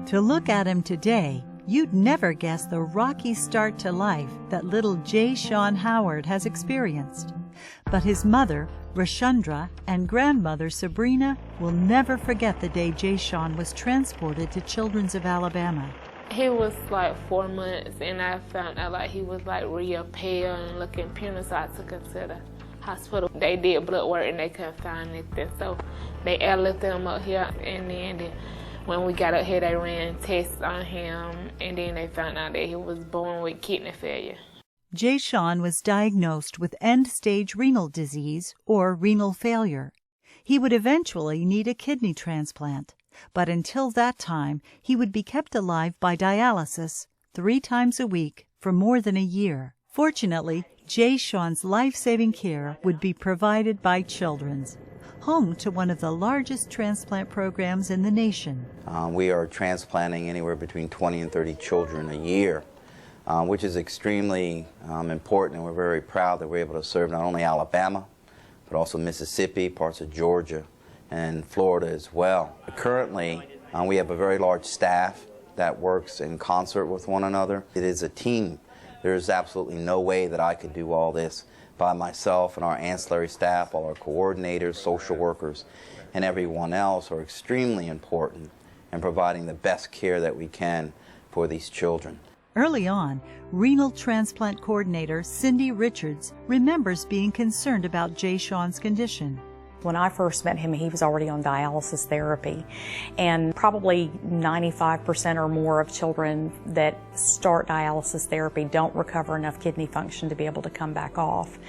To look at him today, you'd never guess the rocky start to life that little Jashawn Howard has experienced. But his mother, Rashundra, and grandmother, Sabrina, will never forget the day Jashawn was transported to Children's of Alabama. He was like 4 months, and I found out like he was like real pale and looking puny, so I took him to the hospital. They did blood work and they couldn't find anything, so they airlifted him up here, and then when we got up here, they ran tests on him, and then they found out that he was born with kidney failure. Jashawn was diagnosed with end-stage renal disease, or renal failure. He would eventually need a kidney transplant, but until that time, he would be kept alive by dialysis 3 times a week for more than a year. Fortunately, Jashawn's life-saving care would be provided by Children's, home to one of the largest transplant programs in the nation. We are transplanting anywhere between 20 and 30 children a year, which is extremely important, and we're very proud that we're able to serve not only Alabama, but also Mississippi, parts of Georgia, and Florida as well. Currently, we have a very large staff that works in concert with one another. It is a team. There's absolutely no way that I could do all this by myself, and our ancillary staff, all our coordinators, social workers, and everyone else are extremely important in providing the best care that we can for these children. Early on, renal transplant coordinator Cindy Richards remembers being concerned about Jashawn's condition. When I first met him, he was already on dialysis therapy, and probably 95% or more of children that start dialysis therapy don't recover enough kidney function to be able to come back off.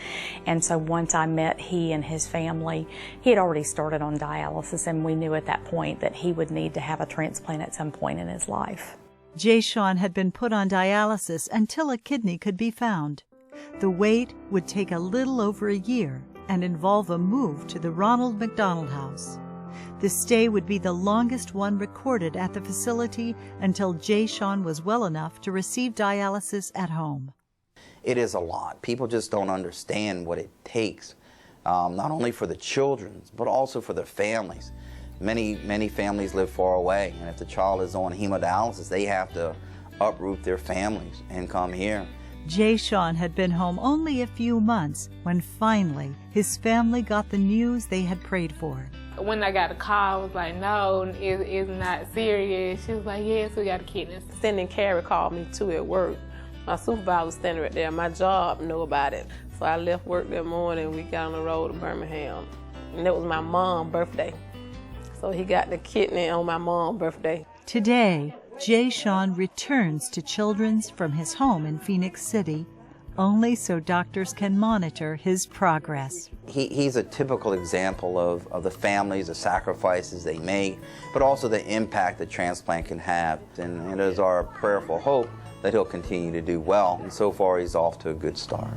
And so once I met he and his family, he had already started on dialysis, and we knew at that point that he would need to have a transplant at some point in his life. Jashawn had been put on dialysis until a kidney could be found. The wait would take a little over a year and involve a move to the Ronald McDonald House. The stay would be the longest one recorded at the facility until Jashawn was well enough to receive dialysis at home. It is a lot. People just don't understand what it takes, not only for the children, but also for their families. Many families live far away, and if the child is on hemodialysis, they have to uproot their families and come here. Jashawn had been home only a few months when finally his family got the news they had prayed for. When I got a call, I was like, no, it's not serious. She was like, yes, we got a kidney. Cindy and Carrie called me too at work. My supervisor was standing right there. My job knew about it. So I left work that morning. We got on the road to Birmingham. And it was my mom's birthday. So he got the kidney on my mom's birthday. Today, Jashawn returns to Children's from his home in Phoenix City, only so doctors can monitor his progress. He's a typical example of the families, the sacrifices they make, but also the impact that transplant can have. And it is our prayerful hope that he'll continue to do well. And so far, he's off to a good start.